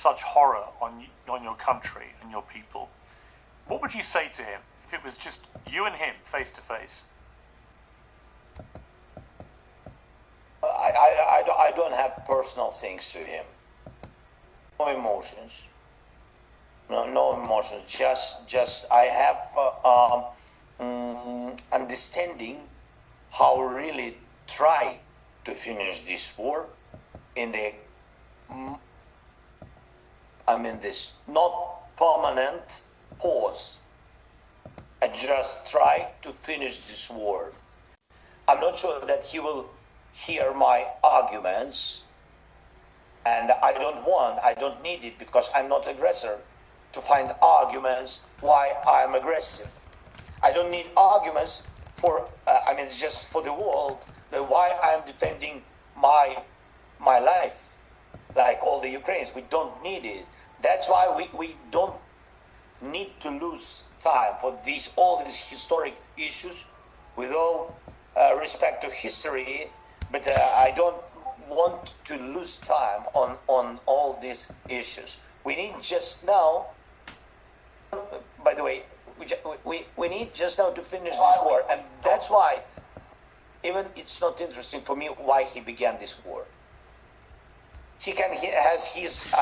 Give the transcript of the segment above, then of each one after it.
such horror on your country and your people, what would you say to him if it was just you and him face to face? I don't have personal things to him. No emotions. No emotions. Just I have understanding how really try to finish this war in the this not permanent pause. I just try to finish this war. I'm not sure that he will hear my arguments, and I don't need it, because I'm not aggressor to find arguments why I'm aggressive. I don't need arguments for just for the world why I'm defending my life, like all the Ukrainians. We don't need it. That's why we don't need to lose time for all these historic issues, with all respect to history. But I don't want to lose time on all these issues. We need just now, by the way, we need just now to finish this war. And that's why even it's not interesting for me why he began this war. He has his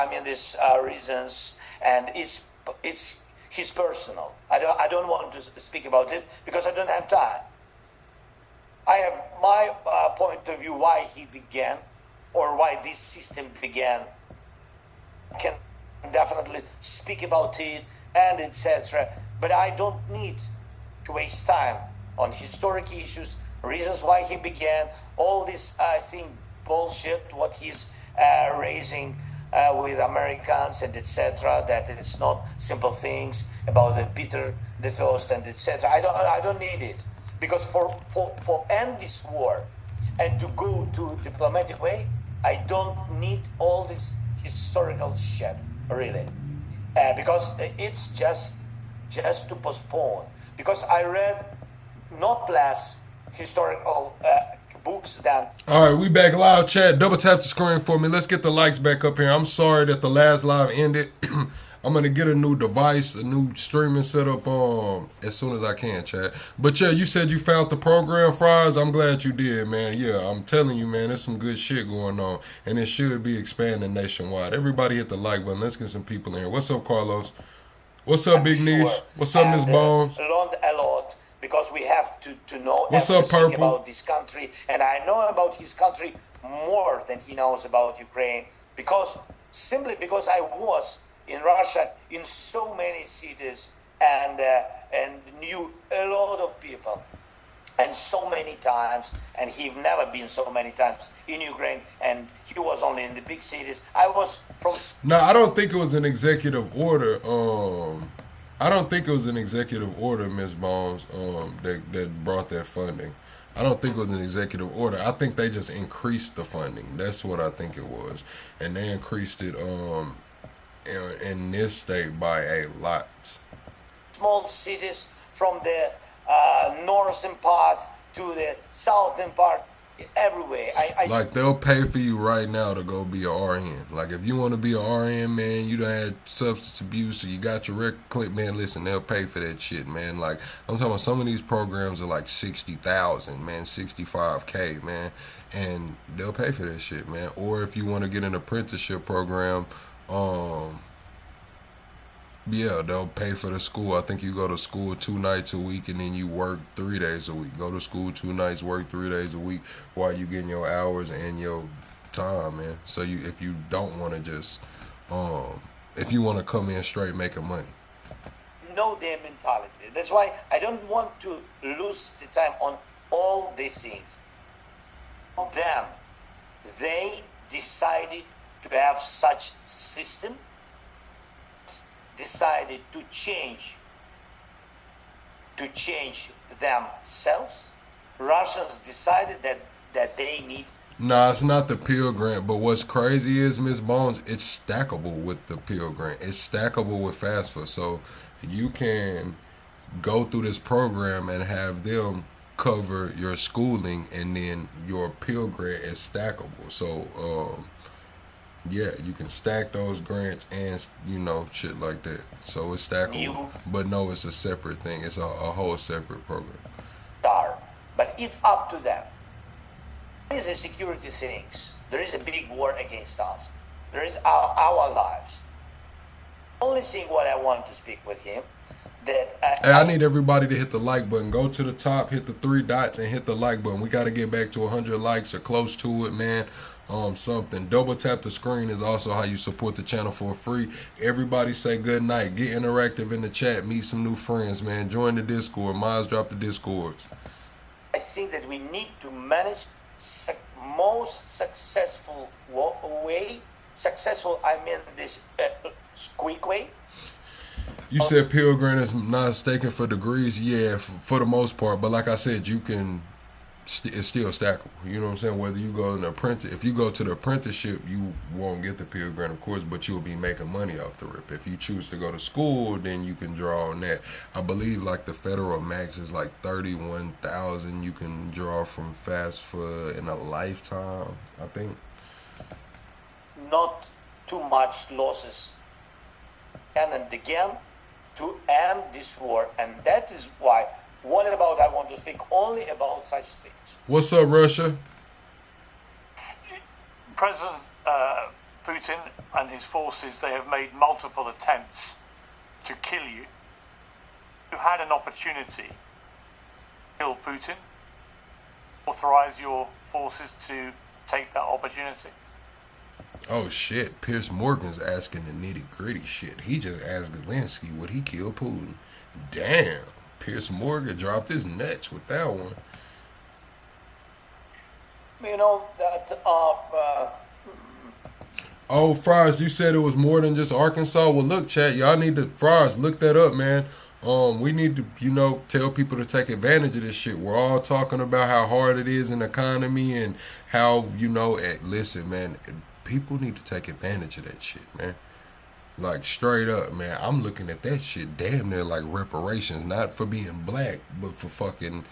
reasons, and it's his personal. I don't want to speak about it because I don't have time. I have my point of view why he began, or why this system began. I can definitely speak about it and etc. But I don't need to waste time on historic issues, reasons why he began, all this bullshit what he's raising with Americans and etc. That it's not simple things about the Peter the First and etc. I don't need it, because for end this war and to go to diplomatic way, I don't need all this historical shit, really, because it's just to postpone. Because I read not less historical books than. All right, we back live chat. Double tap the screen for me. Let's get the likes back up here. I'm sorry that the last live ended. I'm gonna get a new device, a new streaming setup as soon as I can, chat. But yeah, you said you found the program, Fries. I'm glad you did, man. Yeah, I'm telling you, man, there's some good shit going on, and it should be expanding nationwide. Everybody hit the like button. Let's get some people in here. What's up, Carlos? What's up, Big Niche? What's up, Miss Bones? Learned a lot, because we have to know What's up, everything Purple? about this country, and I know about his country more than he knows about Ukraine, simply because I was in Russia in so many cities and knew a lot of people, and so many times, and he've never been so many times in Ukraine, and he was only in the big cities. I was from. No, I don't think it was an executive order. I don't think it was an executive order, Miss Bones, that brought that funding. I don't think it was an executive order. I think they just increased the funding. That's what I think it was, and they increased it in this state by a lot. Small cities from the northern part to the southern part, everywhere. Like, they'll pay for you right now to go be a RN. Like, if you want to be a RN, man, you done had substance abuse, or you got your record clip, man, listen, they'll pay for that shit, man. Like, I'm talking about some of these programs are like 60,000, man, 65K, man, and they'll pay for that shit, man. Or if you want to get an apprenticeship program, yeah, they'll pay for the school. I think you go to school 2 nights a week, and then you work 3 days a week. Go to school 2 nights, work 3 days a week, while you getting your hours and your time, man. So if you don't want to just, if you want to come in straight making money. Know their mentality. That's why I don't want to lose the time on all these things. They decided to have such system, decided to change themselves. Russians decided that they need. Nah, it's not the Pell Grant, but what's crazy is, Miss Bones, it's stackable with the Pell Grant. It's stackable with FAFSA, so you can go through this program and have them cover your schooling, and then your Pell Grant is stackable. So Yeah, you can stack those grants and shit like that. So it's stackable, New but no, it's a separate thing. It's a whole separate program. star. But it's up to them. There is a security things. There is a big war against us. There is our lives. Only thing what I want to speak with him that Hey, I need everybody to hit the like button. Go to the top, hit the 3 dots, and hit the like button. We got to get back to 100 likes or close to it, man. Something. Double tap the screen is also how you support the channel for free. Everybody say good night. Get interactive in the chat. Meet some new friends, man. Join the Discord. Miles drop the Discords. I think that we need to manage most successful way. Successful, I mean this quick way. You said Pilgrim is not staking for degrees. Yeah, for the most part. But like I said, you can. It's still stackable. You know what I'm saying? Whether you go in the apprentice, if you go to the apprenticeship, you won't get the Peel Grant, of course, but you'll be making money off the rip. If you choose to go to school, then you can draw on that. I believe like the federal max is like 31,000. You can draw from FAFSA in a lifetime, I think. Not too much losses, and again to end this war, and that is why. What about I want to speak only about such things. What's up, Russia? President Putin and his forces, they have made multiple attempts to kill you. You had an opportunity to kill Putin. Authorize your forces to take that opportunity. Oh shit, Piers Morgan's asking the nitty gritty shit. He just asked Zelensky would he kill Putin. Damn. Piers Morgan dropped his nuts with that one. You know that. Oh, Fries, you said it was more than just Arkansas. Well, look, chat, y'all need to Fries look that up, man. We need to, tell people to take advantage of this shit. We're all talking about how hard it is in the economy and how listen, man, people need to take advantage of that shit, man. Like, straight up, man, I'm looking at that shit damn near like reparations, not for being black, but for fucking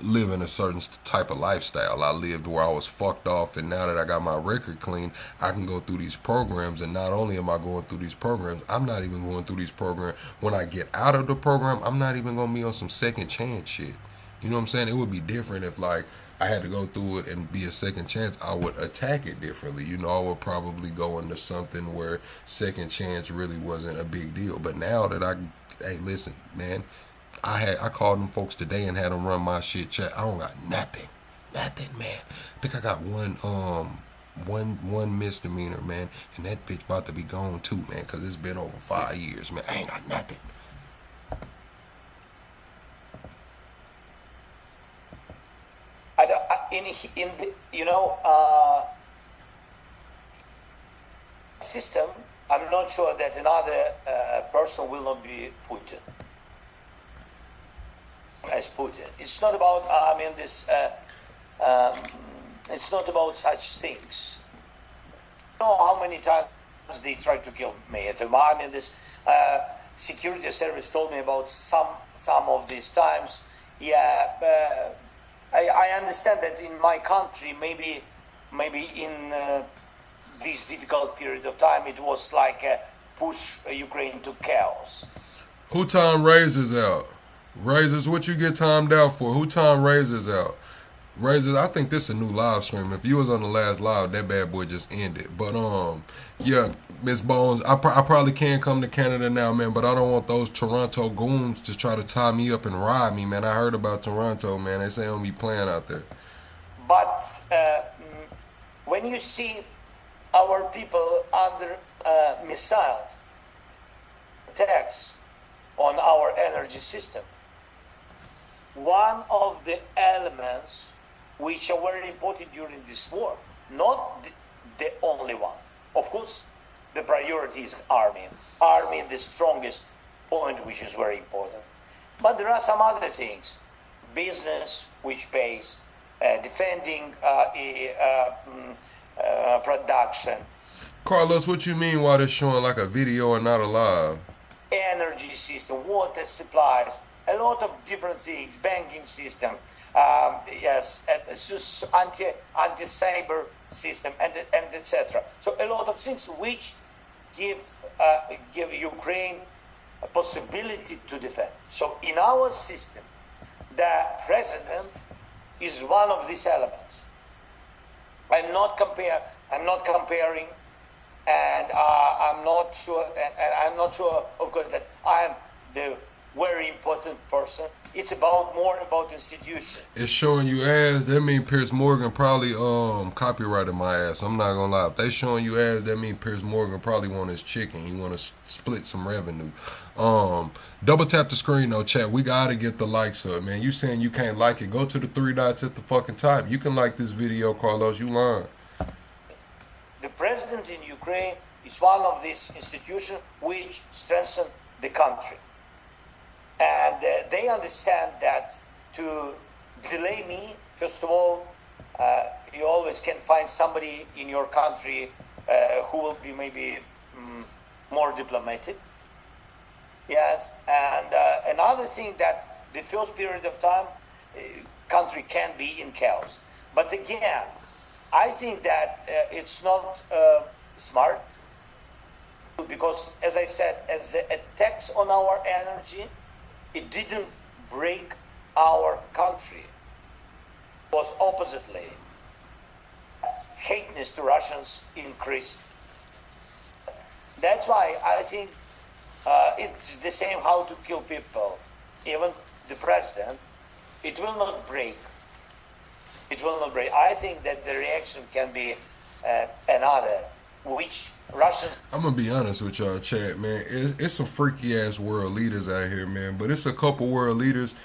living a certain type of lifestyle I lived where I was fucked off, and now that I got my record clean, I can go through these programs, and not only am I going through these programs, I'm not even going through these programs. When I get out of the program, I'm not even going to be on some second chance shit. You know what I'm saying? It would be different if, like, I had to go through it and be a second chance. I would attack it differently. I would probably go into something where second chance really wasn't a big deal. But now that hey, listen, man, I called them folks today and had them run my shit chat. I don't got nothing, man. I think I got one misdemeanor, man, and that bitch about to be gone too, man, because it's been over 5 years, man. I ain't got nothing. In the system, I'm not sure that another person will not be Putin as Putin. It's not about it's not about such things. You know how many times they tried to kill me? This security service told me about some of these times. Yeah. I understand that in my country, maybe in this difficult period of time, it was like push Ukraine to chaos. Who time Razors out? Razors, what you get timed out for? Who time Razors out? Razors, I think this is a new live stream. If you was on the last live, that bad boy just ended. But yeah, Miss Bones, I probably can come to Canada now, man. But I don't want those Toronto goons to try to tie me up and ride me, man. I heard about Toronto, man. They say they don't be playing out there. But when you see our people under missiles attacks on our energy system, one of the elements which are very important during this war, not the only one. Of course, the priority is army. Army, the strongest point, which is very important. But there are some other things. Business, which pays, defending production. Carlos, what you mean why they're showing like a video and not a live? Energy system, water supplies. a lot of different things, banking system, yes, anti-cyber system, and etc. So a lot of things which give Ukraine a possibility to defend. So in our system, the president is one of these elements. I'm not comparing, and I'm not sure, of course, that I'm the very important person. It's more about institution. It's showing you ass. That mean Piers Morgan probably copyrighted my ass. I'm not gonna lie. If they showing you ass, that mean Piers Morgan probably want his chicken. He want to split some revenue. Double tap the screen though, chat. We gotta get the likes up, man. You saying you can't like it? Go to the 3 dots at the fucking top. You can like this video, Carlos. You lying. The president in Ukraine is one of these institutions which strengthen the country. And they understand that to delay me, first of all, you always can find somebody in your country who will be maybe more diplomatic. Yes, and another thing that the first period of time, country can be in chaos. But again, I think that it's not smart, because, as I said, as the attacks on our energy, it didn't break our country. It was oppositely. Hateness to Russians increased. That's why I think it's the same how to kill people. Even the president, it will not break. It will not break. I think that the reaction can be another, which Russians. I'm gonna be honest with y'all, chat, man. It's some freaky ass world leaders out here, man. But it's a couple world leaders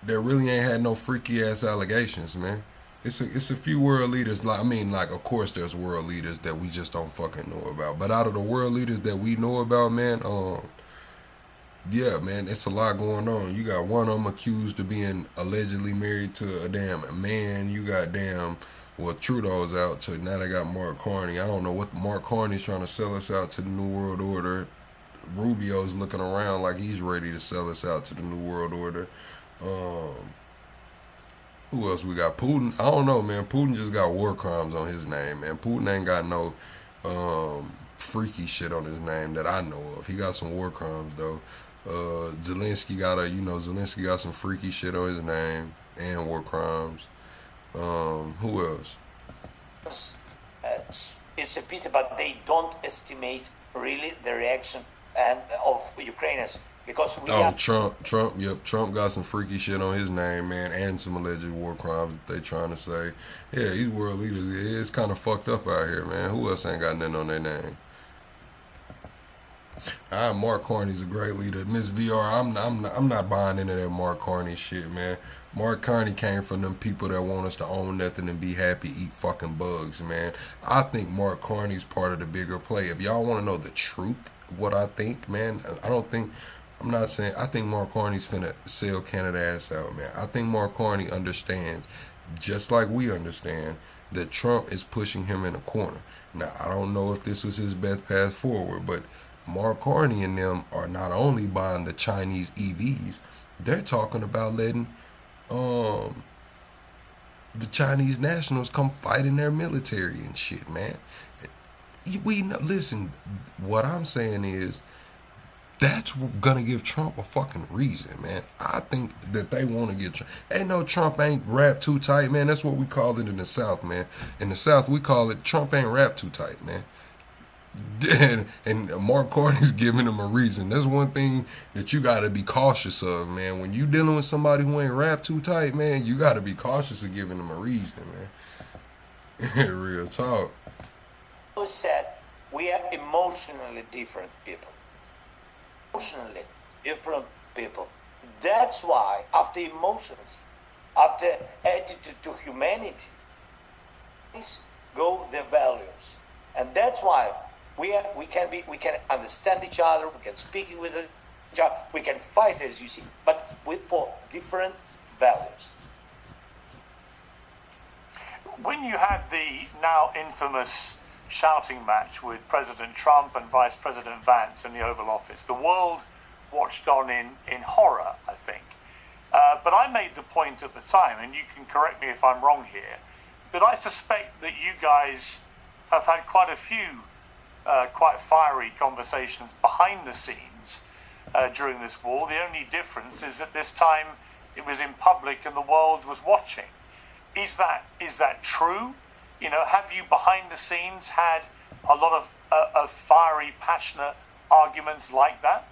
that really ain't had no freaky ass allegations, man. It's a few world leaders. Like, I mean, like, of course, there's world leaders that we just don't fucking know about. But out of the world leaders that we know about, man, yeah, man, it's a lot going on. You got one of them accused of being allegedly married to a damn man. You got well, Trudeau's out, so now they got Mark Carney. I don't know what Mark Carney's trying to sell us out to the New World Order. Rubio's looking around like he's ready to sell us out to the New World Order. Who else we got? Putin. I don't know, man. Putin just got war crimes on his name, man. Putin ain't got no freaky shit on his name that I know of. He got some war crimes, though. Zelensky Zelensky got some freaky shit on his name and war crimes. Who else? It's a pity, but they don't estimate really the reaction of Ukrainians, because Trump got some freaky shit on his name, man, and some alleged war crimes that they trying to say. Yeah, these world leaders, it's kind of fucked up out here, man. Who else ain't got nothing on their name? Mark Carney's a great leader. Miss VR, I'm not buying into that Mark Carney shit, man. Mark Carney came from them people that want us to own nothing and be happy, eat fucking bugs, man. I think Mark Carney's part of the bigger play. If y'all want to know the truth, what I think, man, I think Mark Carney's finna sell Canada ass out, man. I think Mark Carney understands, just like we understand, that Trump is pushing him in a corner. Now, I don't know if this was his best path forward, but Mark Carney and them are not only buying the Chinese EVs, they're talking about letting the Chinese nationals come fight in their military and shit, man. Listen, what I'm saying is that's gonna give Trump a fucking reason, man. I think that they want to get Trump. Ain't no Trump ain't wrapped too tight, man. That's what we call it in the South, man. In the South, we call it Trump ain't wrapped too tight, man. And Mark Carney's giving him a reason. That's one thing that you got to be cautious of, man. When you dealing with somebody who ain't wrapped too tight, man, you got to be cautious of giving them a reason, man. Real talk. Who said we are emotionally different people? Emotionally different people. That's why after emotions, after attitude to humanity, go the values, and that's why we can understand each other, we can speak with each other, we can fight, as you see, but for different values. When you had the now infamous shouting match with President Trump and Vice President Vance in the Oval Office, the world watched on in horror, I think. But I made the point at the time, and you can correct me if I'm wrong here, that I suspect that you guys have had quite a few quite fiery conversations behind the scenes during this war. The only difference is that this time it was in public and the world was watching. Is that true? You know, have you behind the scenes had a lot of fiery, passionate arguments like that?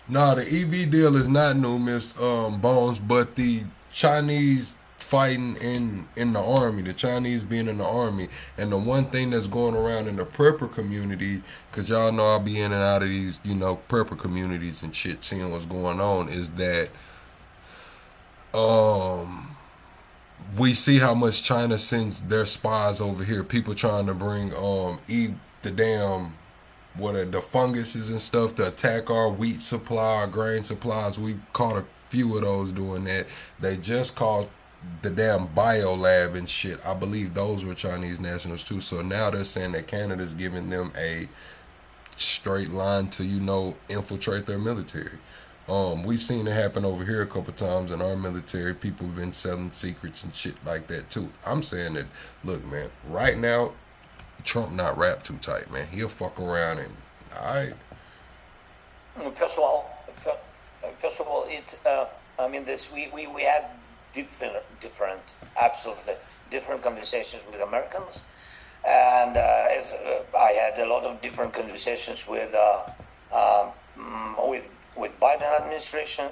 No, the EV deal is not new, Miss Bones, but the Chinese fighting in the army, the Chinese being in the army, and the one thing that's going around in the prepper community, because y'all know I'll be in and out of these, you know, prepper communities and shit, seeing what's going on, is that we see how much China sends their spies over here, people trying to bring the damn the funguses and stuff to attack our wheat supply, our grain supplies. We caught a few of those doing that. They just caught the damn biolab and shit. I believe those were Chinese nationals too. So now they're saying that Canada's giving them a straight line to, you know, infiltrate their military. We've seen it happen over here a couple times in our military. People have been selling secrets and shit like that too. I'm saying that, look, man, right now, Trump not wrapped too tight, man. He'll fuck around and, alright. First of all, it's I mean, we had different, absolutely different conversations with Americans, and as I had a lot of different conversations with Biden administration,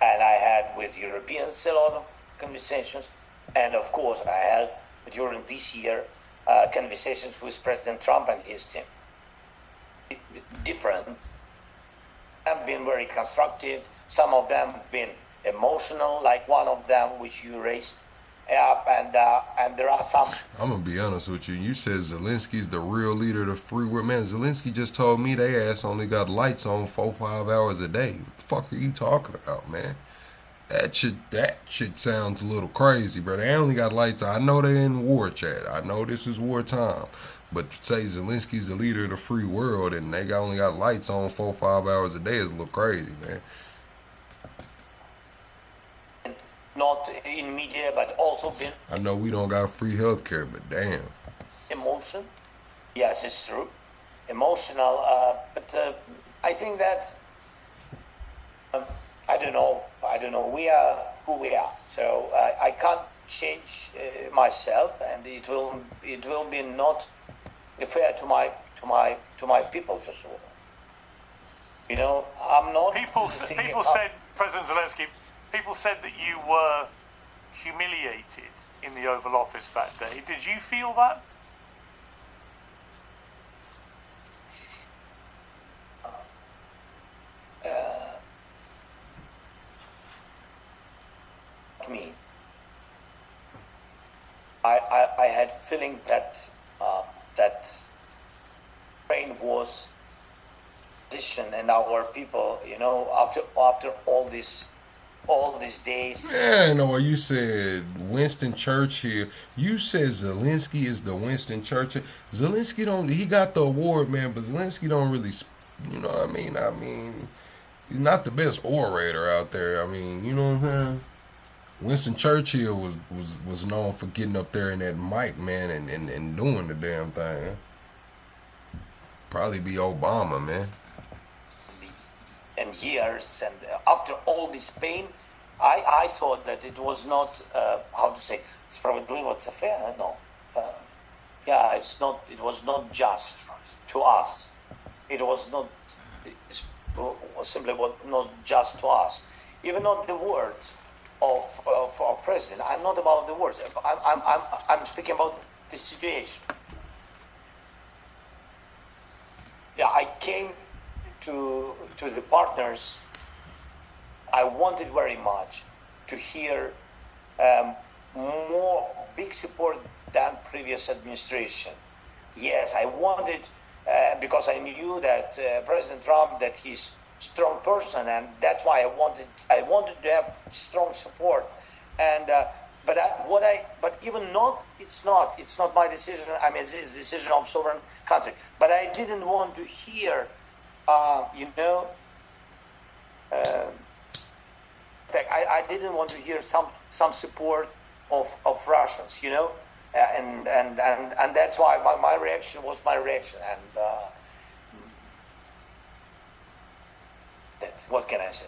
and I had with Europeans a lot of conversations, and of course I had during this year conversations with President Trump and his team. Different, have been very constructive. Some of them have been emotional, like one of them which you raised. And there are some. I'm gonna be honest with you. You said Zelensky's the real leader of the free world. Man, Zelensky just told me they ass only got lights on 4-5 hours a day. What the fuck are you talking about, man? That shit sounds a little crazy, bro. They only got lights on. I know they're in war, Chad. I know this is wartime. But to say Zelensky's the leader of the free world and they only got lights on 4-5 hours a day is a little crazy, man. Not in media, but also been. I know we don't got free healthcare, but damn. Emotion, yes, it's true. Emotional, but I think that I don't know. We are who we are, so I can't change myself, and it will be not fair to my people, first of all. You know, I'm not. People said, President Zelensky, people said that you were humiliated in the Oval Office that day. Did you feel that? Me. I had feeling that that Ukraine was position and our people, you know, after all these days. Yeah, I know what you said. Winston Churchill. You said Zelensky is the Winston Churchill. Zelensky he got the award, man, but Zelensky don't really, you know what I mean? I mean, he's not the best orator out there. I mean, you know what I'm saying? Winston Churchill was known for getting up there in that mic, man, and doing the damn thing. Huh? Probably be Obama, man. And years, and after all this pain, I thought that it was not how to say справедливо, it's fair. No, yeah, it's not. It was not just to us. It was not simply not just to us. Even not the words of our president. I'm not about the words. I'm speaking about the situation. Yeah, I came to the partners. I wanted very much to hear more big support than previous administration. Yes, I wanted because I knew that President Trump, that he's strong person, and that's why I wanted to have strong support. And but even not, it's not my decision. I mean, it's the decision of sovereign country. But I didn't want to hear, you know, I didn't want to hear some support of Russians, you know, and that's why my reaction was my reaction. And what can I say?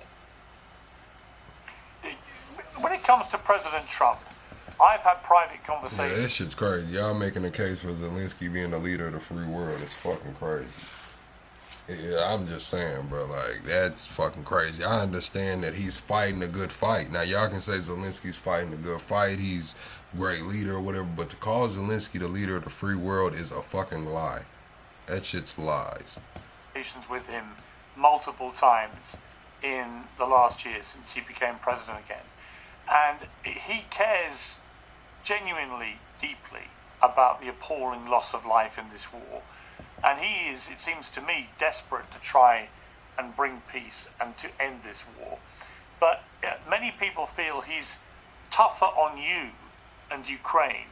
When it comes to President Trump, I've had private Yeah, conversations. that shit's crazy. Y'all making a case for Zelensky being the leader of the free world. It's fucking crazy. Yeah, I'm just saying, bro, like, that's fucking crazy. I understand that he's fighting a good fight. Now, y'all can say Zelensky's fighting a good fight, he's a great leader or whatever, but to call Zelensky the leader of the free world is a fucking lie. That shit's lies. With him multiple times in the last year since he became president again. And he cares genuinely, deeply about the appalling loss of life in this war. And he is, it seems to me, desperate to try and bring peace and to end this war. But many people feel he's tougher on you and Ukraine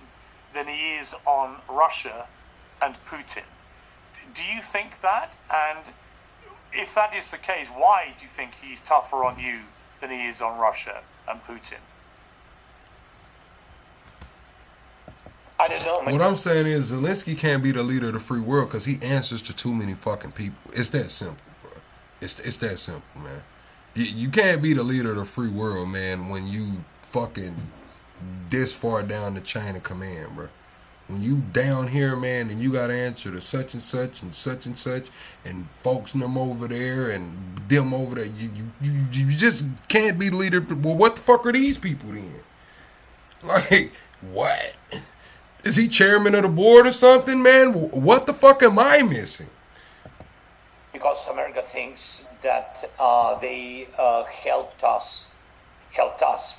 than he is on Russia and Putin. Do you think that? And if that is the case, why do you think he's tougher on you than he is on Russia and Putin? I don't know. What I'm saying is Zelensky can't be the leader of the free world because he answers to too many fucking people. It's that simple, bro. It's that simple, man. You can't be the leader of the free world, man, when you fucking this far down the chain of command, bro. When you down here, man, and you got to answer to such and such and such and such, and folks and them over there and them over there, you just can't be the leader. Well, what the fuck are these people then? Like, what? Is he chairman of the board or something, man? What the fuck am I missing? Because America thinks that they helped us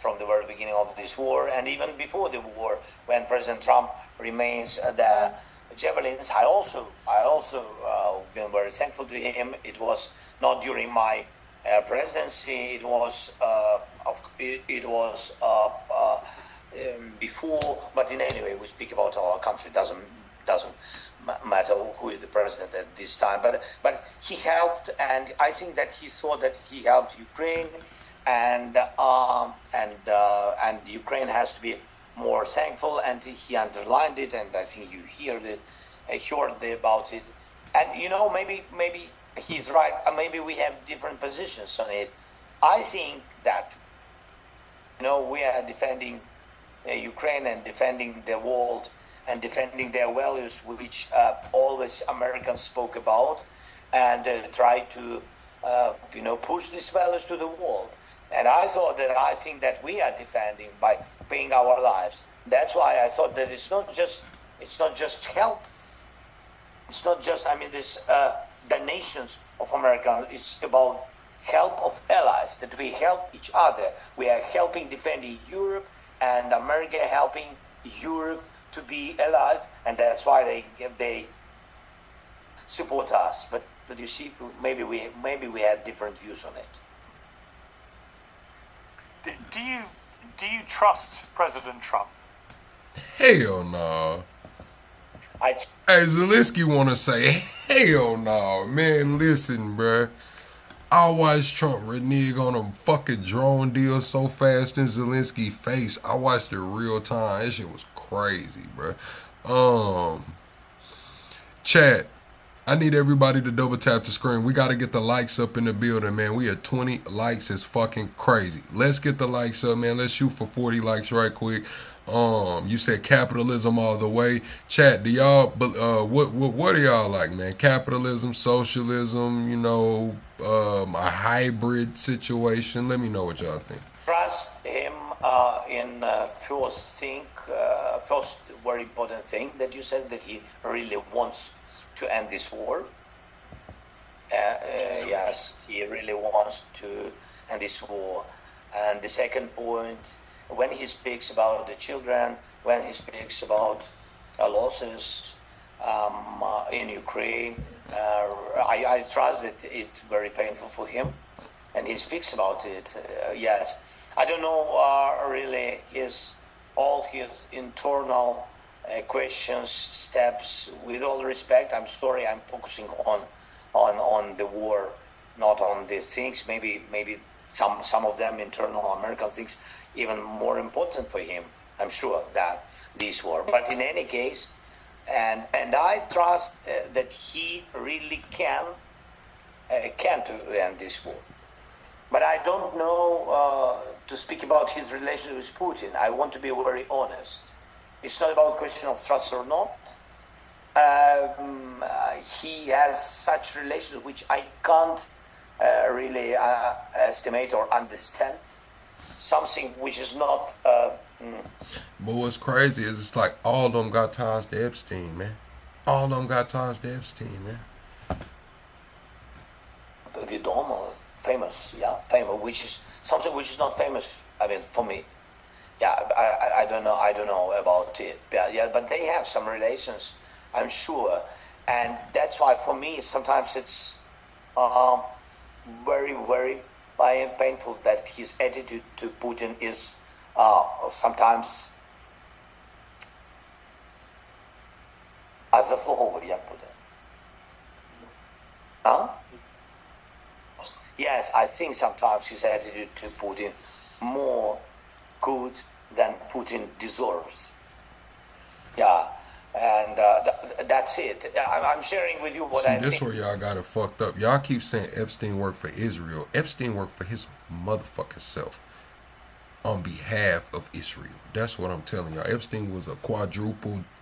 from the very beginning of this war, and even before the war, when President Trump remains the javelins. I also been very thankful to him. It was not during my presidency. It was before. But in any way, we speak about our country. Doesn't matter who is the president at this time. But he helped, and I think that he thought that he helped Ukraine, and Ukraine has to be more thankful, and he underlined it, and I think you heard about it. And you know, maybe he's right. Maybe we have different positions on it. I think that, you know, we are defending Ukraine and defending the world and defending their values, which always Americans spoke about, and try to push these values to the world. And I think that we are defending by paying our lives. That's why I thought that it's not just help. It's not just the nations of America. It's about help of allies, that we help each other. We are helping defending Europe, and America helping Europe to be alive, and that's why they support us. But you see, maybe we had different views on it. Do you trust President Trump? Hell no. Hey, Zelensky want to say, hell no, man. Listen, bruh. I watched Trump renege on a fucking drone deal so fast in Zelensky's face. I watched it real time. That shit was crazy, bruh. Chat. I need everybody to double tap the screen. We got to get the likes up in the building, man. We at 20 likes. It's fucking crazy. Let's get the likes up, man. Let's shoot for 40 likes right quick. You said capitalism all the way. Chat, do y'all, what do y'all like, man? Capitalism, socialism, a hybrid situation? Let me know what y'all think. Trust him in first very important thing that you said, that he really wants to end this war. Yes, he really wants to end this war. And the second point, when he speaks about the children, when he speaks about losses in Ukraine, I trust that it's very painful for him, and he speaks about it. Yes, I don't know really his all his internal questions, steps. With all respect, I'm sorry, I'm focusing on the war, not on these things. Maybe some of them internal American things even more important for him. I'm sure that this war. But in any case, and I trust that he really can to end this war. But I don't know to speak about his relationship with Putin. I want to be very honest. It's not about question of trust or not. He has such relations which I can't really estimate or understand. Something which is not. But what's crazy is it's like all of them got ties to Epstein, man. All of them got ties to Epstein, man. Or famous, famous, which is something which is not famous. I mean, for me, I don't know about it. But they have some relations, I'm sure, and that's why for me sometimes it's very, very painful that his attitude to Putin is sometimes заслуговує, як буде. Huh? Yes, I think sometimes his attitude to Putin more good than Putin deserves. Yeah, and that's it. I'm sharing with you what I think. See, this where y'all got it fucked up. Y'all keep saying Epstein worked for Israel. Epstein worked for his motherfucking self on behalf of Israel. That's what I'm telling y'all. Epstein was a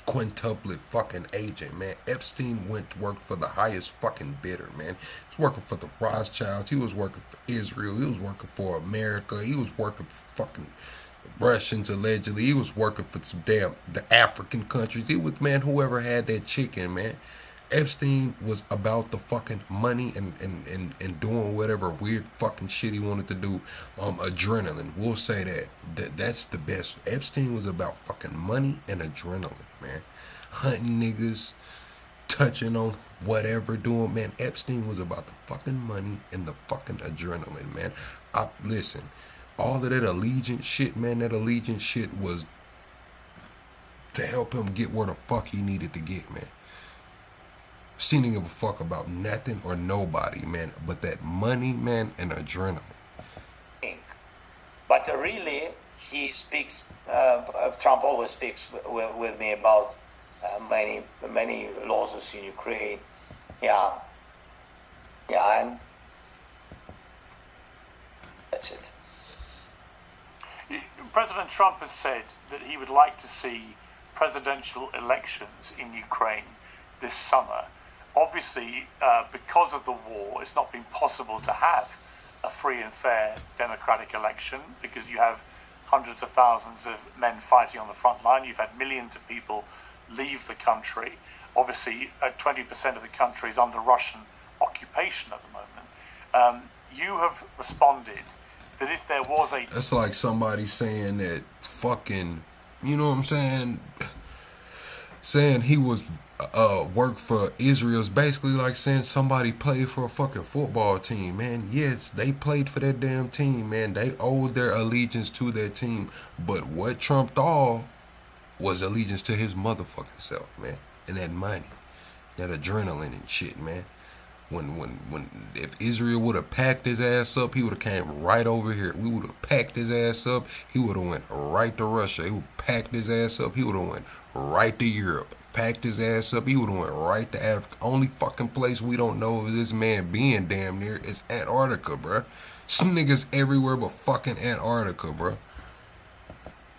quintuplet fucking agent, man. Epstein worked for the highest fucking bidder, man. He was working for the Rothschilds. He was working for Israel. He was working for America. He was working for fucking Russians, allegedly. He was working for some the African countries. He was, man, whoever had that chicken, man. Epstein was about the fucking money and doing whatever weird fucking shit he wanted to do. Adrenaline. We'll say that's the best. Epstein was about fucking money and adrenaline, man. Hunting niggas, touching on whatever, doing, man. Epstein was about the fucking money and the fucking adrenaline, man. Listen, all of that allegiance shit, man, that allegiance shit was to help him get where the fuck he needed to get, man. She didn't give a fuck about nothing or nobody, man, but that money, man, and adrenaline. But really, he speaks, Trump always speaks with me about many losses in Ukraine. Yeah, and that's it. President Trump has said that he would like to see presidential elections in Ukraine this summer. Obviously, because of the war, it's not been possible to have a free and fair democratic election because you have hundreds of thousands of men fighting on the front line. You've had millions of people leave the country. Obviously, 20% of the country is under Russian occupation at the moment. You have responded that if there was a... That's like somebody saying that fucking, you know what I'm saying? Saying he was... work for Israel is basically like saying somebody played for a fucking football team, man. Yes, they played for that damn team, man. They owed their allegiance to that team. But what trumped all was allegiance to his motherfucking self, man. And that money, that adrenaline and shit, man. When if Israel would have packed his ass up, he would have came right over here. We would have packed his ass up. He would have went right to Russia. He would have packed his ass up. He would have went right to Europe. Packed his ass up. He would have went right to Africa. Only fucking place we don't know of this man being damn near is Antarctica, bruh. Some niggas everywhere but fucking Antarctica, bruh.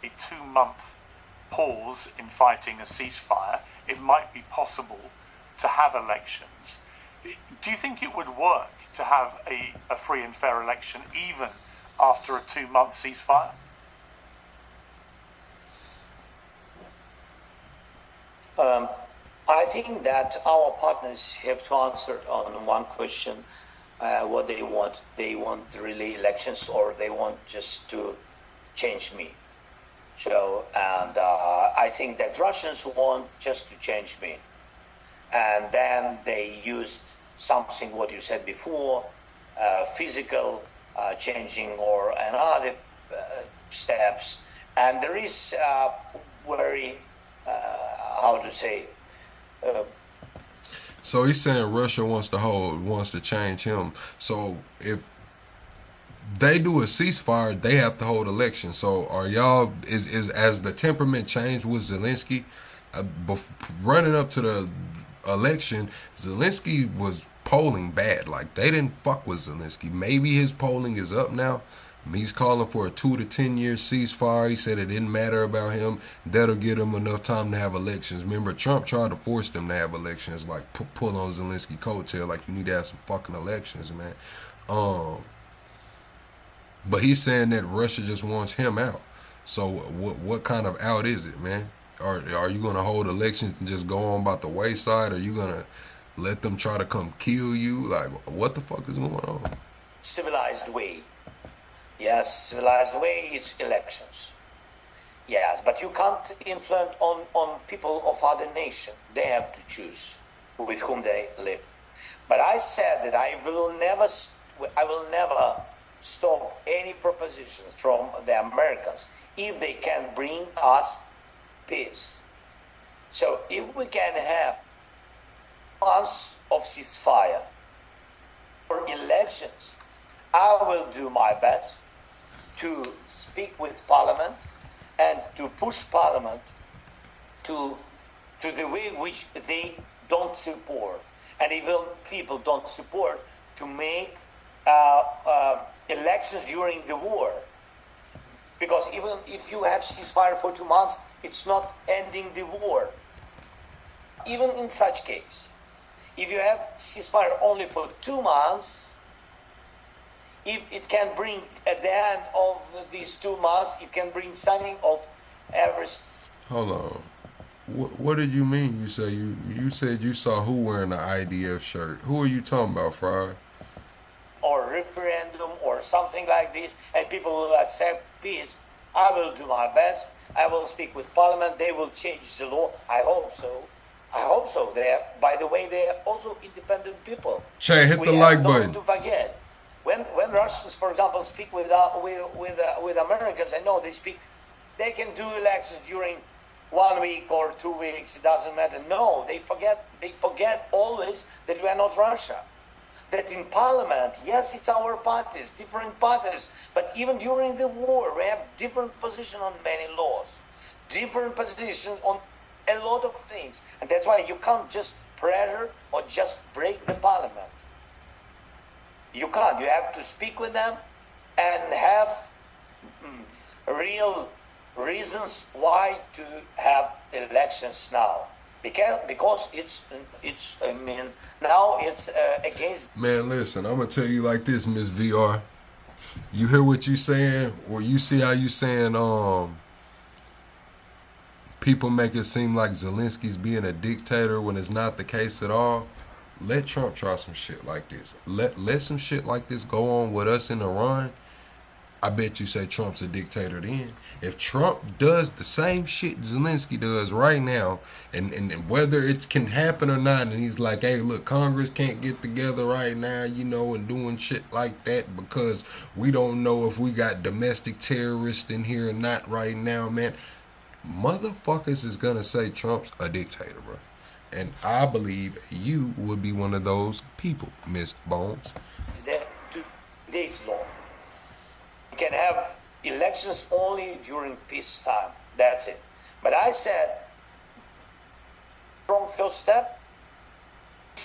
A 2-month pause in fighting a ceasefire, it might be possible to have elections. Do you think it would work to have a free and fair election even after a 2-month ceasefire? I think that our partners have to answer on one question, what they want. They want really elections or they want just to change me. So, and I think that Russians want just to change me. And then they used something, what you said before, physical changing or another steps, And there is very, how to say, So he's saying Russia wants to change him. So if they do a ceasefire, they have to hold elections. So are y'all is as the temperament changed with Zelensky, running up to the election, Zelensky was polling bad. Like they didn't fuck with Zelensky. Maybe his polling is up now. He's calling for a 2 to 10 year ceasefire. He said it didn't matter about him. That'll give him enough time to have elections. Remember, Trump tried to force them to have elections, like pull on Zelensky coattail, like you need to have some fucking elections, man. But he's saying that Russia just wants him out. So what kind of out is it, man? Are you gonna hold elections and just go on about the wayside? Or are you gonna let them try to come kill you? Like, what the fuck is going on? civilized way. Yes, civilized way, it's elections. Yes, but you can't influence on people of other nation. They have to choose with whom they live. But I said that I will never stop any propositions from the Americans if they can bring us peace. So if we can have months of ceasefire for elections, I will do my best to speak with Parliament and to push Parliament to the way which they don't support, and even people don't support, to make elections during the war. Because even if you have ceasefire for 2 months, it's not ending the war. Even in such case, if you have ceasefire only for 2 months, if it can bring at the end of these 2 months, it can bring signing of every. Hold on. What did you mean? You say you said you saw who wearing the IDF shirt. Who are you talking about, Fry? Or referendum or something like this, and people will accept peace. I will do my best. I will speak with Parliament. They will change the law. I hope so. I hope so. By the way, they are also independent people. Che, hit the like button. Not to forget. When Russians, for example, speak with Americans, I know they can do elections during 1 week or 2 weeks. It doesn't matter. No, they forget always that we are not Russia. That in Parliament, yes, it's our parties, different parties, but even during the war, we have different position on many laws, different position on a lot of things, and that's why you can't just pressure or just break the Parliament. You can't. You have to speak with them and have real reasons why to have elections now. Because it's I mean, now it's against. Man, listen, I'm gonna tell you like this, Miss VR. You hear what you saying, or you see how you saying people make it seem like Zelensky's being a dictator when it's not the case at all. Let Trump try some shit like this. Let some shit like this go on with us in Iran. I bet you say Trump's a dictator then. If Trump does the same shit Zelensky does right now, and whether it can happen or not, and he's like, hey, look, Congress can't get together right now, you know, and doing shit like that because we don't know if we got domestic terrorists in here or not right now, man. Motherfuckers is gonna say Trump's a dictator, bro. And I believe you would be one of those people, Miss Bones. Today's law. You can have elections only during peacetime. That's it. But I said, from first step,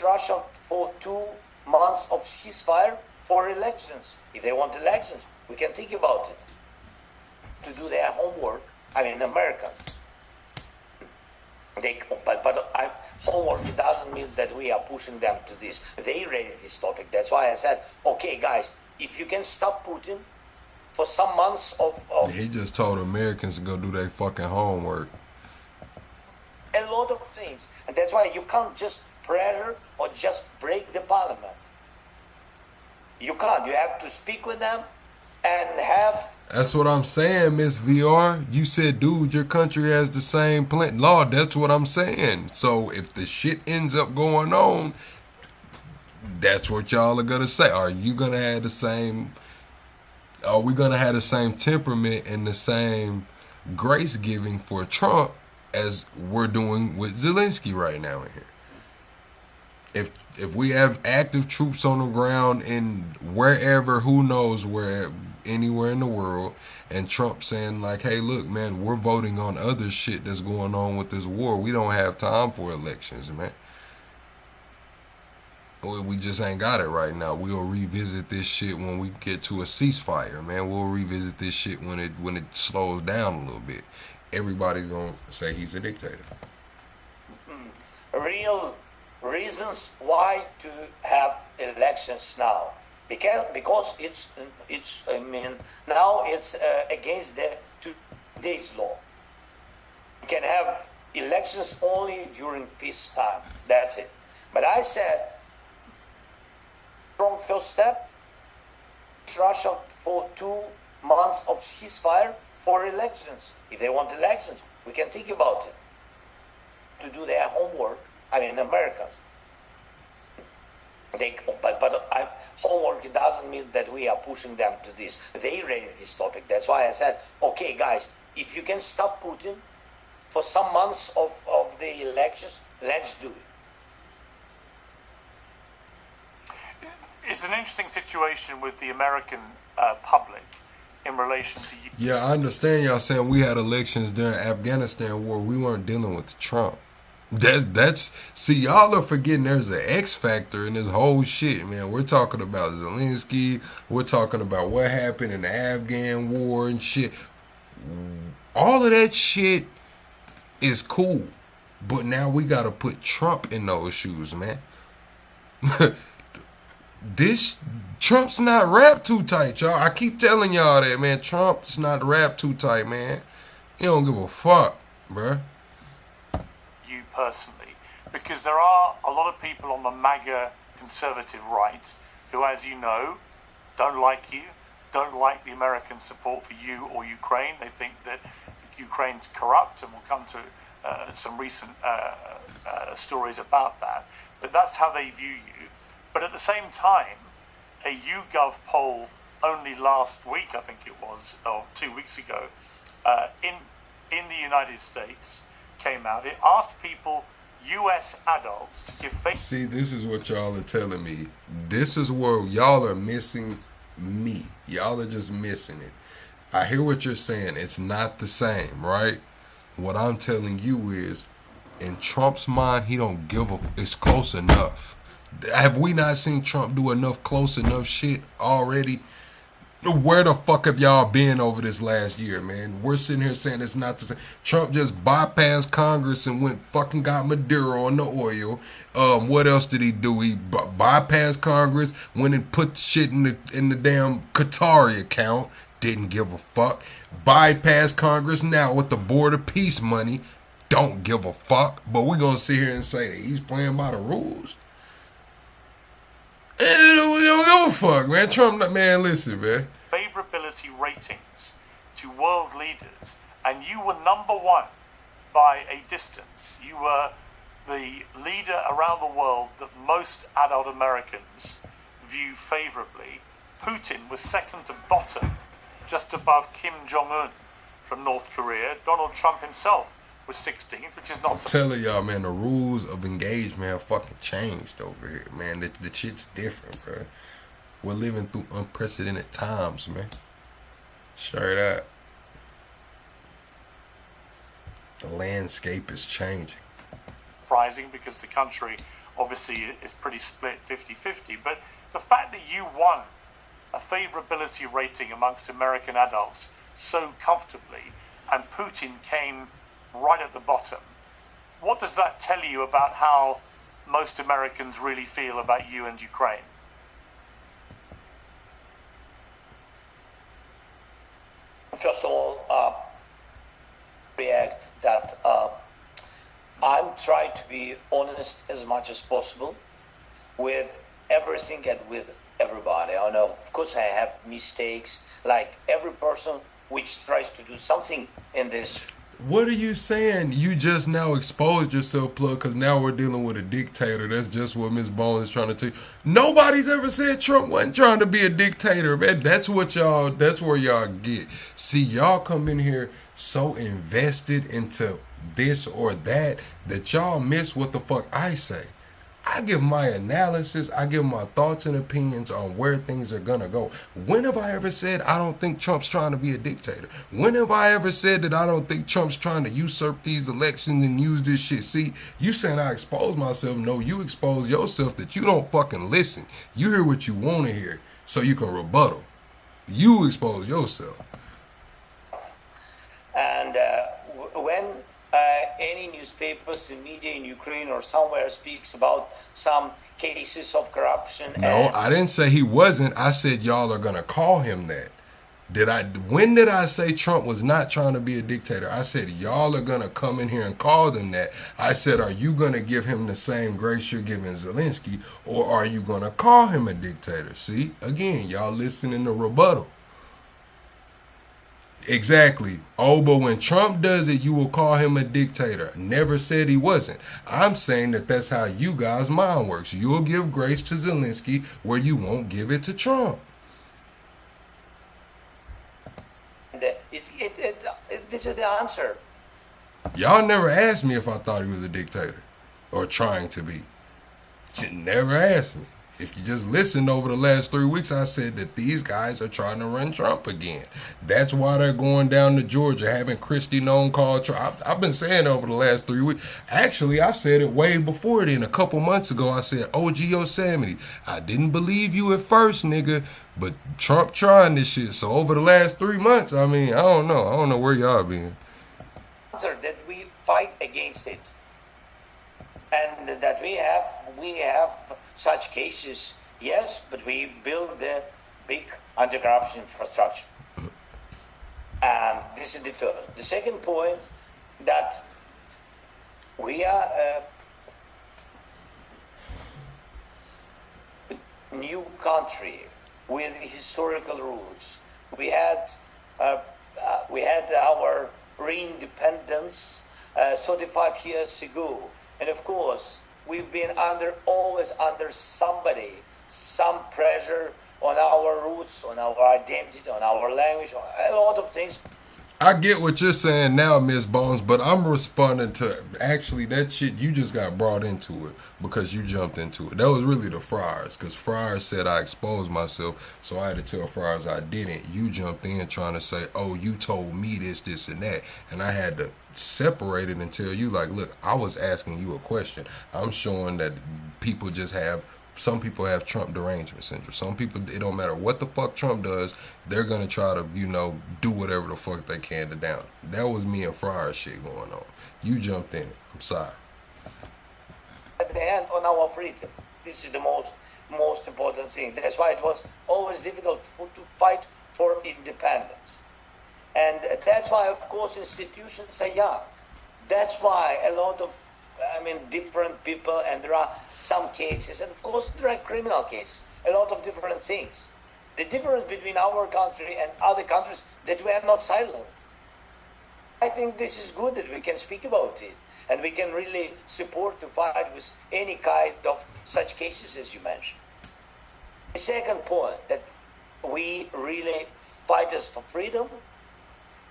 Russia for 2 months of ceasefire for elections. If they want elections, we can think about it. To do their homework, I mean, Americans. Homework, it doesn't mean that we are pushing them to this. They raised this topic. That's why I said, okay, guys, if you can stop Putin for some months of He just told Americans to go do their fucking homework. A lot of things. And that's why you can't just pressure or just break the Parliament. You can't. You have to speak with them and have. That's what I'm saying, Miss VR. You said, dude, your country has the same plan. Lord, that's what I'm saying. So if the shit ends up going on, that's what y'all are gonna say. Are you gonna have the same? Are we gonna have the same temperament and the same grace giving for Trump as we're doing with Zelensky right now in here. If we have active troops on the ground in wherever, who knows where, anywhere in the world, and Trump saying like, hey, look, man, we're voting on other shit that's going on with this war. We don't have time for elections, man. We just ain't got it right now. We'll revisit this shit when we get to a ceasefire, man. We'll revisit this shit when it slows down a little bit. Everybody's gonna say he's a dictator. Real reasons why to have elections now, because it's I mean, now it's against the today's law. You can have elections only during peacetime. That's it. But I said, strong first step, Russia for 2 months of ceasefire for elections. If they want elections, we can think about it. To do their homework, I mean, Americans. Homework doesn't mean that we are pushing them to this. They raised this topic. That's why I said, okay, guys, if you can stop Putin for some months of the elections, let's do it. It's an interesting situation with the American public in relation to you. Yeah, I understand y'all saying we had elections during Afghanistan war. We weren't dealing with Trump. See, y'all are forgetting there's an X factor in this whole shit, man. We're talking about Zelensky. We're talking about what happened in the Afghan war and shit. All of that shit is cool. But now we got to put Trump in those shoes, man. Trump's not wrapped too tight, y'all. I keep telling y'all that, man. Trump's not wrapped too tight, man. He don't give a fuck, bruh. You personally, because there are a lot of people on the MAGA conservative right who, as you know, don't like you, don't like the American support for you or Ukraine. They think that Ukraine's corrupt, and we'll come to some recent stories about that. But that's how they view you. But at the same time, a YouGov poll only last week, I think it was, or 2 weeks ago, in the United States came out. It asked people, U.S. adults, to give faith. See, this is what y'all are telling me. This is where y'all are missing me. Y'all are just missing it. I hear what you're saying. It's not the same, right? What I'm telling you is, in Trump's mind, he don't give a. It's close enough. Have we not seen Trump do enough close enough shit already? Where the fuck have y'all been over this last year, man? We're sitting here saying it's not the same. Trump just bypassed Congress and went fucking got Maduro on the oil. What else did he do? He bypassed Congress, went and put shit in the damn Qatari account. Didn't give a fuck. Bypassed Congress now with the border peace money. Don't give a fuck. But we're gonna sit here and say that he's playing by the rules. We don't give a fuck, man. Trump, man, listen, man. Favorability ratings to world leaders, and you were number one by a distance. You were the leader around the world that most adult Americans view favorably. Putin was second to bottom, just above Kim Jong-un from North Korea. Donald Trump himself was 16th, which is not. I'm telling y'all, man, the rules of engagement have fucking changed over here, man. The shit's different, bro. We're living through unprecedented times, man. Straight up. The landscape is changing. Surprising, because the country obviously is pretty split 50-50, but the fact that you won a favorability rating amongst American adults so comfortably, and Putin came right at the bottom. What does that tell you about how most Americans really feel about you and Ukraine? First of all, react that I'm trying to be honest as much as possible with everything and with everybody. I know, of course, I have mistakes, like every person which tries to do something in this What are you saying? You just now exposed yourself, plug, because now we're dealing with a dictator. That's just what Miss Bones is trying to tell you. Nobody's ever said Trump wasn't trying to be a dictator, man. That's where y'all get. See, y'all come in here so invested into this or that y'all miss what the fuck I say. I give my analysis, I give my thoughts and opinions on where things are gonna go. When have I ever said I don't think Trump's trying to be a dictator? When have I ever said that I don't think Trump's trying to usurp these elections and use this shit? See, you saying I expose myself. No, you expose yourself that you don't fucking listen. You hear what you want to hear so you can rebuttal. You expose yourself. And when any newspapers and media in Ukraine or somewhere speaks about some cases of corruption. No, I didn't say he wasn't. I said y'all are gonna call him that. When did I say Trump was not trying to be a dictator? I said y'all are gonna come in here and call them that. I said, are you gonna give him the same grace you're giving Zelensky, or are you gonna call him a dictator? See, again, y'all listening to rebuttal. Exactly. Oh, but when Trump does it, you will call him a dictator. Never said he wasn't. I'm saying that that's how you guys' mind works. You'll give grace to Zelensky where you won't give it to Trump. This is the answer. Y'all never asked me if I thought he was a dictator or trying to be. Never asked me. If you just listened over the last 3 weeks, I said that these guys are trying to run Trump again. That's why they're going down to Georgia, having Christie Nome call Trump. I've been saying over the last 3 weeks. Actually, I said it way before then. A couple months ago, I said, OG Yosemite, I didn't believe you at first, nigga, but Trump trying this shit. So over the last 3 months, I mean, I don't know. I don't know where y'all been. That we fight against it. And that we have such cases, yes, but we build the big anti-corruption infrastructure. And this is the first. The second point, that we are a new country with historical roots. We had our re-independence 35 years ago. And of course, we've been always under somebody, some pressure on our roots, on our identity, on our language, on a lot of things. I get what you're saying now, Miss Bones, but I'm responding to actually that shit you just got brought into it because you jumped into it. That was really the Friars, because Friars said I exposed myself, so I had to tell Friars I didn't. You jumped in trying to say, oh, you told me this, and that, and I had to separate it and tell you, like, look, I was asking you a question. I'm showing that some people have Trump derangement syndrome. Some people, it don't matter what the fuck Trump does, they're going to try to, do whatever the fuck they can to down. That was me and Friar shit going on. You jumped in it. I'm sorry. At the end, on our freedom. This is the most important thing. That's why it was always difficult to fight for independence. And that's why, of course, institutions are young. That's why a lot of different people, and there are some cases, and of course there are criminal cases, a lot of different things. The difference between our country and other countries, that we are not silent. I think this is good that we can speak about it, and we can really support to fight with any kind of such cases as you mentioned. The second point, that we really fighters for freedom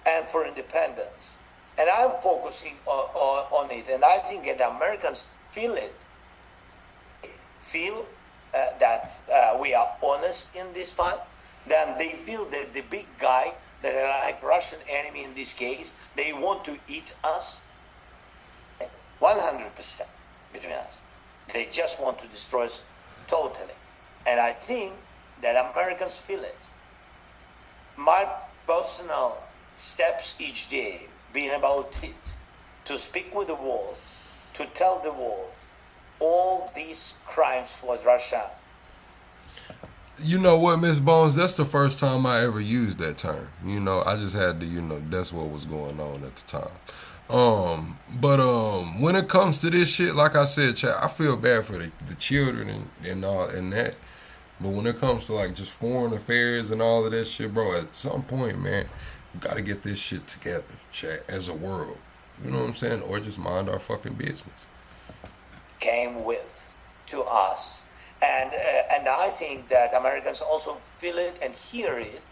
and for independence. And I'm focusing on it, and I think that Americans feel it. Feel that we are honest in this fight. Then they feel that the big guy, that are like Russian enemy in this case, they want to eat us. 100% between us. They just want to destroy us totally. And I think that Americans feel it. My personal steps each day being about it, to speak with the world, to tell the world all these crimes towards Russia. You know what, Miss Bones? That's the first time I ever used that term. I just had to, that's what was going on at the time. But when it comes to this shit, like I said, Chad, I feel bad for the children and all and that. But when it comes to like just foreign affairs and all of that shit, bro, at some point, man, We got to get this shit together, chat, as a world. You know what I'm saying? Or just mind our fucking business. Came with to us, and I think that Americans also feel it and hear it.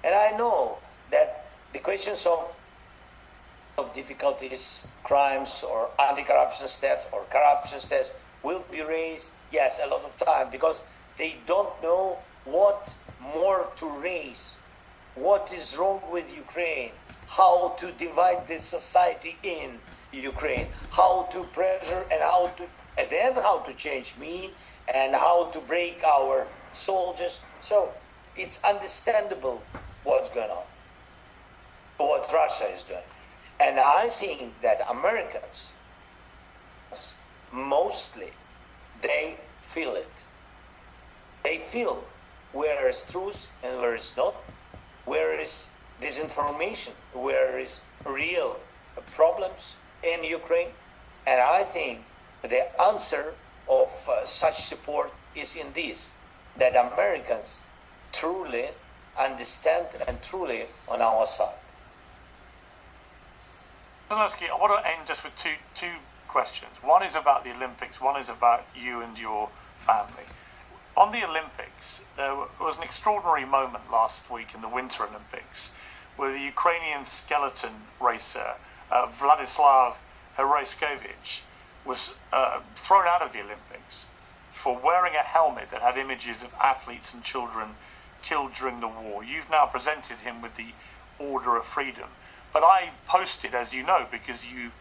And I know that the questions of difficulties, crimes, or anti-corruption steps or corruption steps will be raised, yes, a lot of time, because they don't know what more to raise, what is wrong with Ukraine, how to divide this society in Ukraine, how to pressure and then how to change me and how to break our soldiers. So it's understandable what's going on, what Russia is doing. And I think that Americans, mostly, they feel it. They feel where is truth and where is not, where is disinformation, where is real problems in Ukraine. And I think the answer of such support is in this, that Americans truly understand and truly on our side. Zelensky, I want to end just with two questions. One is about the Olympics, one is about you and your family. On the Olympics, there was an extraordinary moment last week in the Winter Olympics where the Ukrainian skeleton racer, Vladislav Heroskovich, was thrown out of the Olympics for wearing a helmet that had images of athletes and children killed during the war. You've now presented him with the Order of Freedom. But I posted, as you know, because you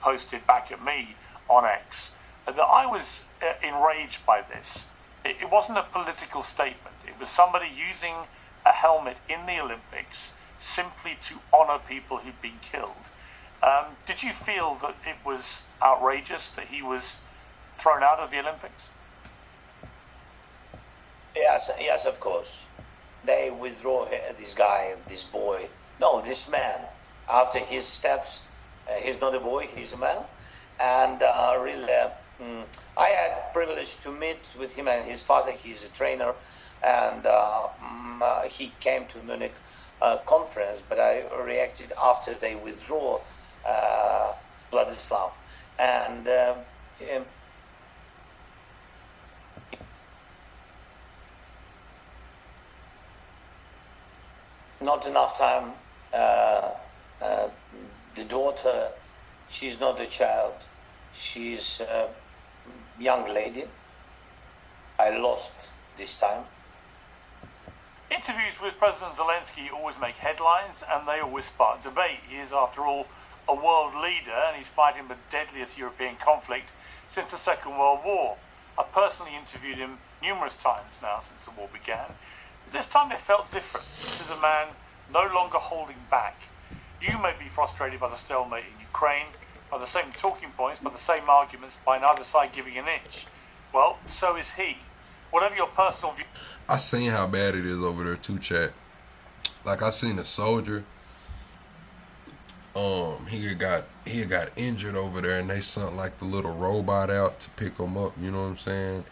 posted back at me on X, that I was enraged by this. It wasn't a political statement. It was somebody using a helmet in the Olympics simply to honor people who'd been killed. Did you feel that it was outrageous that he was thrown out of the Olympics? Yes, of course. They withdraw this guy, this boy, no, this man. After his steps, he's not a boy, he's a man. And really, I had privilege to meet with him and his father. He's a trainer, and he came to Munich conference, but I reacted after they withdraw Vladislav. And not enough time. The daughter, she's not a child, she's a young lady. I lost this time. Interviews with President Zelensky always make headlines and they always spark debate. He is, after all, a world leader and he's fighting the deadliest European conflict since the Second World War. I personally interviewed him numerous times now since the war began. But this time it felt different. This is a man no longer holding back. You may be frustrated by the stalemate in Ukraine, by the same talking points, by the same arguments, by neither side giving an inch. Well, so is he. Whatever your personal view... I seen how bad it is over there too, chat. Like, I seen a soldier. He had got injured over there, and they sent like the little robot out to pick him up. You know what I'm saying?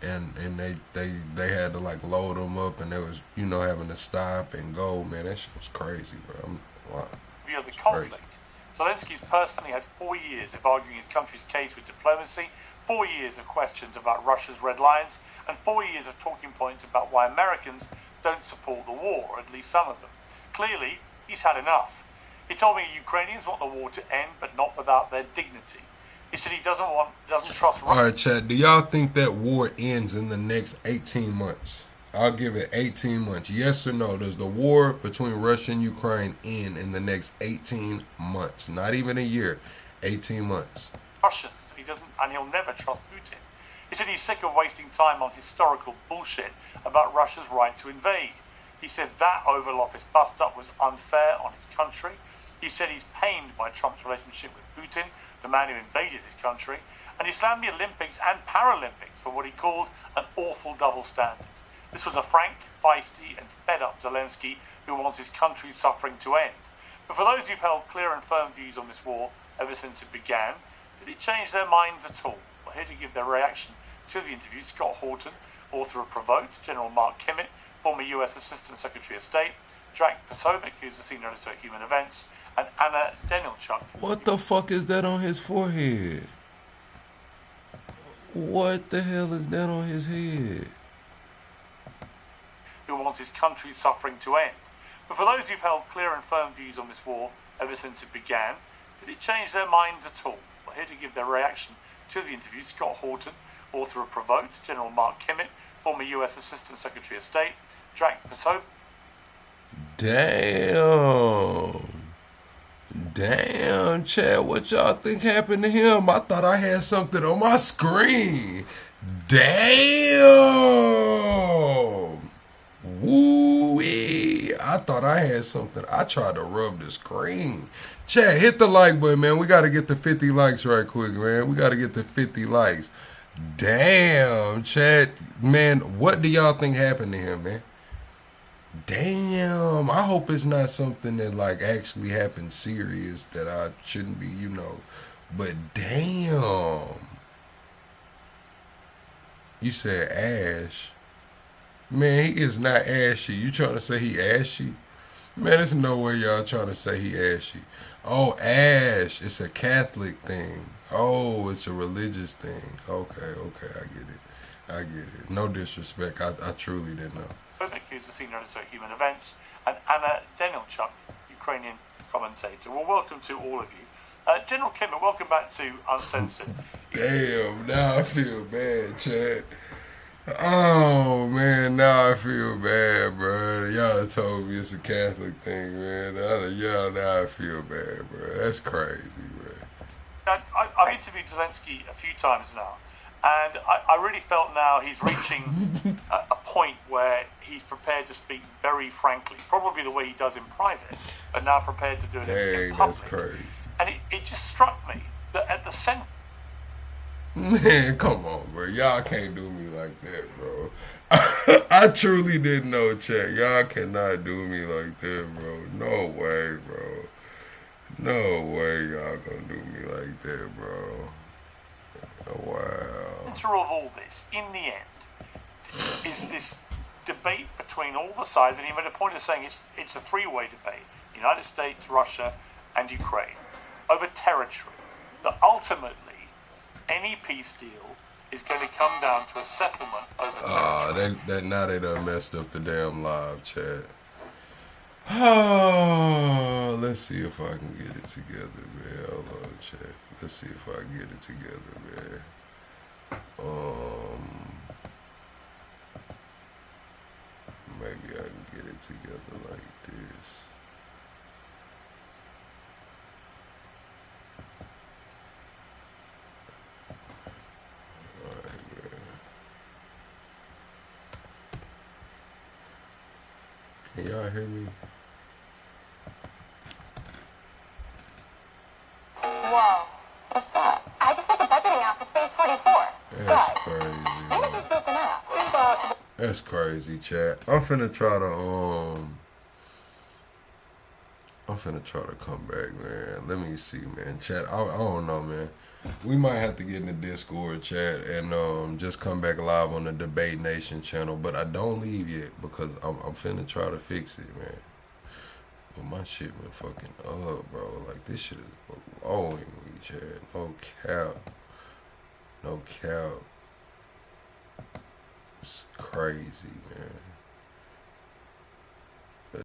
And they had to like load him up, and they was having to stop and go. Man, that shit was crazy, bro. View of the conflict. Zelensky's personally had 4 years of arguing his country's case with diplomacy, 4 years of questions about Russia's red lines, and 4 years of talking points about why Americans don't support the war, or at least some of them. Clearly, he's had enough. He told me Ukrainians want the war to end, but not without their dignity. He said he doesn't trust Russia. All right, chat. Do y'all think that war ends in the next 18 months? I'll give it 18 months. Yes or no? Does the war between Russia and Ukraine end in the next 18 months? Not even a year. 18 months. Russians, and he'll never trust Putin. He said he's sick of wasting time on historical bullshit about Russia's right to invade. He said that Oval Office bust-up was unfair on his country. He said he's pained by Trump's relationship with Putin, the man who invaded his country, and he slammed the Olympics and Paralympics for what he called an awful double standard. This was a frank, feisty and fed-up Zelensky who wants his country's suffering to end. But for those who've held clear and firm views on this war ever since it began, did it change their minds at all? Well, here to give their reaction to the interview, Scott Horton, author of Provoked, General Mark Kimmett, former US Assistant Secretary of State, Drag Potomac, who's the senior editor at Human Events, and Anna Denilchuk. What the fuck is that on his forehead? What the hell is that on his head? Who wants his country's suffering to end. But for those who've held clear and firm views on this war ever since it began, did it change their minds at all? Well, here to give their reaction to the interview, Scott Horton, author of Provoked, General Mark Kimmett, former US Assistant Secretary of State, Drag Potomac. Damn, Chad, what y'all think happened to him? I thought I had something on my screen. Damn. Woo-wee. I thought I had something. I tried to rub the screen. Chad, hit the like button, man. We got to get to 50 likes right quick, man. We got to get to 50 likes. Damn, Chad. Man, what do y'all think happened to him, man? Damn. I hope it's not something that, like, actually happened serious that I shouldn't be, you know. But damn. You said Ash. Man, he is not ashy. You trying to say he ashy? Man, there's no way y'all trying to say he ashy. Oh, ash. It's a Catholic thing. Oh, it's a religious thing. Okay, I get it. I get it. No disrespect. I truly didn't know. Who's the senior editor at Human Events, and Anna Denilchuk, Ukrainian commentator. Well, welcome to all of you. General Kimmett, welcome back to Uncensored. Damn, now I feel bad, Chad. Oh, man, now I feel bad, bro. Y'all told me it's a Catholic thing, man. Now I feel bad, bro. That's crazy, bro. I've interviewed Zelensky a few times now, and I really felt now he's reaching a point where he's prepared to speak very frankly, probably the way he does in private, but now prepared to do it in public. That's crazy. And it just struck me that at the center... Man, come on, bro. Y'all can't do me like that, bro. I truly didn't know, Chat. Y'all cannot do me like that, bro. No way, bro. No way y'all gonna do me like that, bro. Wow. The center of all this, in the end, is this debate between all the sides, and he made a point of saying it's a three-way debate: United States, Russia, and Ukraine, over territory. That ultimately, any peace deal is going to come down to a settlement over territory. Now they done messed up the damn live chat. Oh, let's see if I can get it together, man. Hold on, chat. Let's see if I can get it together, man. Maybe I can get it together like this. Alright, man. Can y'all hear me? Whoa, what's that? I just went to budgeting app with phase 44. That's Guys, crazy. maybe just built an app. Impossible. That's crazy, chat. I'm finna try to come back, man. Let me see, man. Chat, I don't know, man. We might have to get in the Discord chat and just come back live on the Debate Nation channel. But I don't leave yet because I'm finna try to fix it, man. But my shit been fucking up, bro. Like, this shit is blowing me, chat. No cap. No cap. It's crazy, man.